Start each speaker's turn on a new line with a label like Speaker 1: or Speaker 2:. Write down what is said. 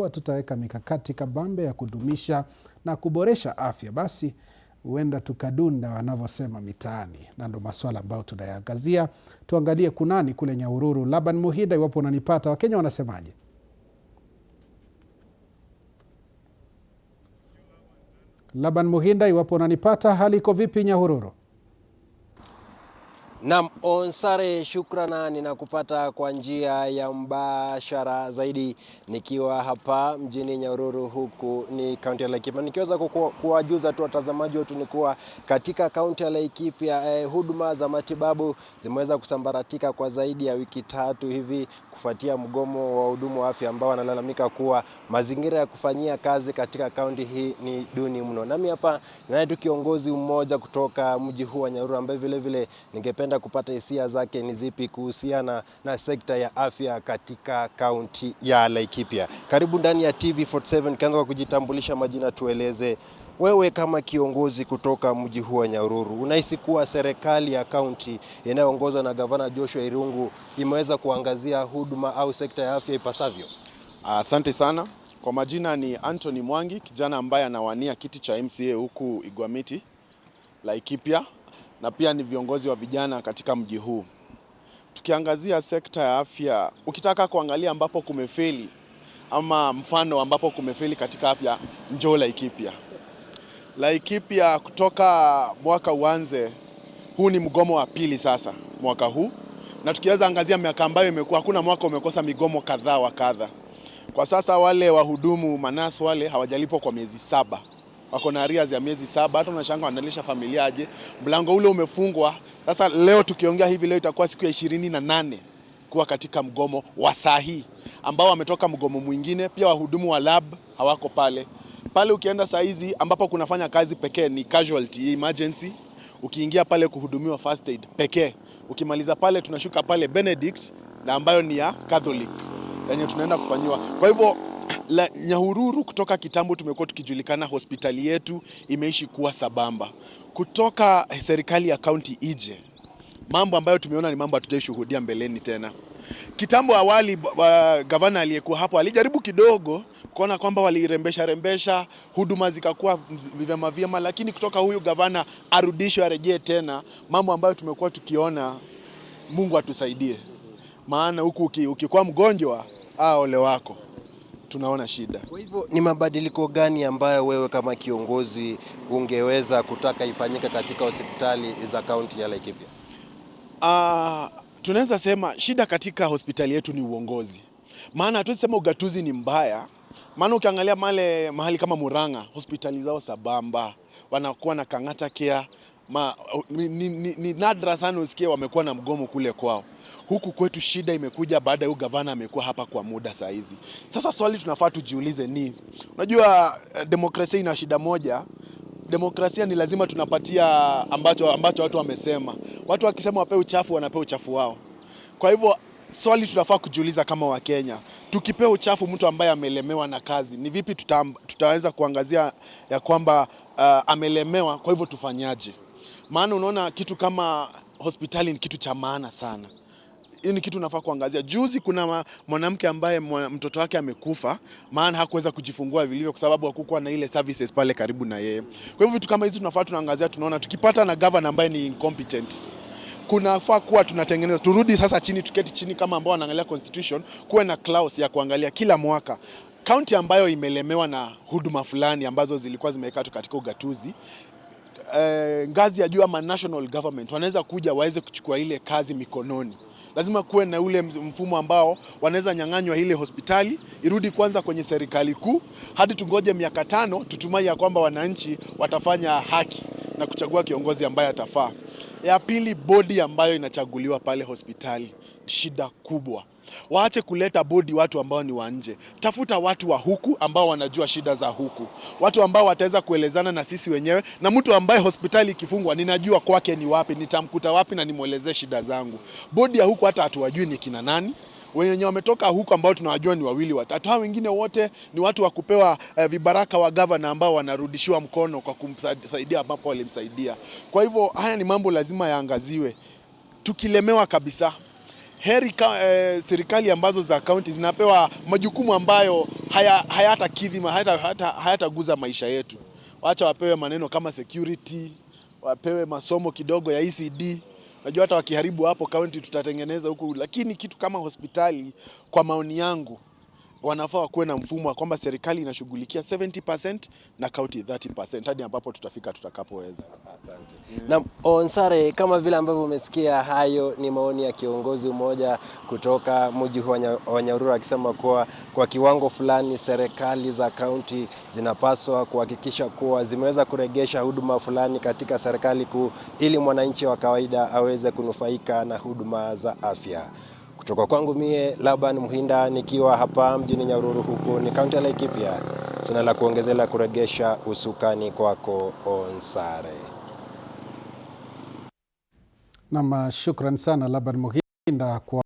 Speaker 1: iwapo tutaweka mikakati kabambe ya kudumisha na kuboresha afya, basi huenda tukadunda wanavyosema mitaani. Na ndo masuala ambayo tunayangazia. Tuangalie kunani kule Nyahururu. Laban Muhinda, iwapo unanipata, Wakenya wanasemaje? Laban Muhinda, iwapo unanipata, hali iko vipi Nyahururu?
Speaker 2: Naam, Onsare, shukrana, ninakupata kwa njia ya mbashara zaidi nikiwa hapa mjini Nyahururu, huku ni kaunti ya Laikipia. Nikiweza kuwajuza tu watazamaji wetu ni kuwa katika kaunti ya Laikipia huduma za matibabu zimeweza kusambaratika kwa zaidi ya wiki 3 hivi kufuatia mgomo wa wahudumu wa afya ambao wanalalamika kuwa mazingira ya kufanyia kazi katika kaunti hii ni duni mno. Nami hapa naye tu kiongozi mmoja kutoka mji huu wa Nyahururu ambaye vile vile ningependa kupata hisia zake ni zipi kuhusiana na sekta ya afya katika kaunti ya Laikipia. Karibu ndani ya TV47. Kianza kwa kujitambulisha majina, tueleze wewe kama kiongozi kutoka mji huu wa Nyahururu, unahisi kuwa serikali ya kaunti inayoongozwa na Gavana Joshua Irungu imeweza kuangazia huduma au sekta ya afya ipasavyo?
Speaker 3: Asante sana. Kwa majina ni Anthony Mwangi, kijana ambaye anawania kiti cha MCA huku Igwamiti, Laikipia, na pia ni viongozi wa vijana katika mji huu. Tukiangazia sekta ya afya, ukitaka kuangalia ambapo kumefeli ama mfano ambapo kumefeli katika afya, njoo Laikipia. Laikipia kutoka mwaka uanze, huu ni mgomo wa pili sasa mwaka huu. Na tukiweza angazia miaka ambayo imekuwa, hakuna mwaka umekosa migomo kadhaa wa kadha. Kwa sasa wale wahudumu manasi wale hawajalipwa kwa miezi 7. Wako na arrears ya miezi 7. Hata unashanga wanalisha familia aje? Mlango ule umefungwa. Sasa leo tukiongea hivi, leo itakuwa siku ya 28 kuwa katika mgomo wa sahi ambao wametoka mgomo mwingine. Pia wahudumu wa lab hawako pale. Pale ukienda saa hizi ambapo kunafanya kazi pekee ni casualty emergency. Ukiingia pale kuhudumiwa first aid pekee. Ukimaliza pale tunashuka pale Benedict na ambayo ni ya Catholic yenye tunaenda kufanywa. Kwa hivyo Nyahururu kutoka kitambo tumekuwa tukijulikana, hospitali yetu imeishi kuwa sabamba. Kutoka serikali ya kaunti ije, mambo ambayo tumeona ni mambo hatujashuhudia mbeleni tena. Kitambo awali gavana aliyekuwa hapo alijaribu kidogo kuona kwamba walirembesha huduma zikakuwa vyema, lakini kutoka huyu gavana arudishwe arejee tena, mambo ambayo tumekuwa tukiona, Mungu atusaidie. Maana huku ukikuwa mgonjwa, ole wako, tunaona shida.
Speaker 2: Kwa hivyo ni mabadiliko gani ambayo wewe kama kiongozi ungeweza kutaka ifanyike katika hospitali za kaunti ya Laikipia?
Speaker 3: Tunaweza sema shida katika hospitali yetu ni uongozi. Maana hatuwezi sema ugatuzi ni mbaya. Maana ukiangalia mahali kama Murang'a, hospitali zao sabamba, wanakuwa na Kang'ata Care. Ni nadra sana usikie wamekuwa na mgomo kule kwao. Huku kwetu shida imekuja baada ya gavana amekuwa hapa kwa muda saa hizi. Sasa swali tunafaa tujiulize ni, unajua demokrasia ina shida moja. Demokrasia ni lazima tunapatia ambacho watu wamesema. Watu wakisema wape uchafu, wanape uchafu wao. Kwa hivyo swali tunafaa kujiuliza kama Wakenya, tukipea uchafu mtu ambaye amelemewa na kazi, ni vipi tutaweza kuangazia ya kwamba amelemewa, kwa hivyo tufanyaje? Maana unaona kitu kama hospitali ni kitu cha maana sana. Hii ni kitu nafaa kuangazia. Juzi kuna mwanamke ambaye mtoto wake amekufa, maana hakuweza kujifungua vilivyo kwa sababu hakukuwa na ile services pale karibu na yeye. Kwa hivyo vitu kama hizi tunafaa tunaangazia, tunaona tukipata na governor ambaye ni incompetent, kunafaa kuwa tunatengeneza, turudi sasa chini, tuketi chini kama ambao wanaangalia constitution, kuwe na clause ya kuangalia kila mwaka kaunti ambayo imelemewa na huduma fulani ambazo zilikuwa zimewekwa katika ugatuzi, ngazi ya juu ama national government wanaweza kuja waweze kuchukua ile kazi mikononi. Lazima kuwe na ule mfumo ambao wanaweza nyang'anywa ile hospitali irudi kwanza kwenye serikali kuu, hadi tungoje miaka 5 tutumai ya kwamba wananchi watafanya haki na kuchagua kiongozi ambaye atafaa. Ya pili, bodi ambayo inachaguliwa pale hospitali, shida kubwa. Waache kuleta bodi watu ambao ni wa nje. Tafuta watu wa huku ambao wanajua shida za huku. Watu ambao wataweza kuelezana na sisi wenyewe, na mtu ambaye hospitali ikifungwa ninajua kwake ni wapi, nitamkuta wapi na nimuelezee shida zangu. Bodi ya huku hata hatuwajui ni kina nani. Wenye wametoka huku ambao tunawajua ni 2 watatu. Hao wengine wote ni watu wa kupewa vibaraka wa governor ambao wanarudishiwa mkono kwa kumsaidia ambapo walimsaidia. Kwa hivyo haya ni mambo lazima yaangaziwe. Tukilemewa kabisa, heri serikali ambazo za kaunti zinapewa majukumu ambayo hayatakidhi hayataguza maisha yetu. Wacha wapewe maneno kama security, wapewe masomo kidogo ya ECD. Najua hata wakiharibu hapo kaunti tutatengeneza huku, lakini kitu kama hospitali, kwa maoni yangu, wanafaa kuwe na mfumo wa kwamba serikali inashughulikia 70% na kaunti 30% hadi ambapo tutafika tutakapoweza.
Speaker 2: Asante. Na Onsare, kama vile ambavyo umesikia, hayo ni maoni ya kiongozi mmoja kutoka mji wa Nyahururu akisema kuwa kwa kiwango fulani serikali za kaunti zinapaswa kuhakikisha kuwa zimeweza kuregesha huduma fulani katika serikali kuu ili mwananchi wa kawaida aweze kunufaika na huduma za afya. Kutoka kwangu mie Laban Muhinda nikiwa hapa mjini Nyahururu, huku ni kaunti ya Laikipia. Sina la kuongezea, kuregesha usukani kwako Onsare.
Speaker 1: Shukran sana Laban Muhinda kwa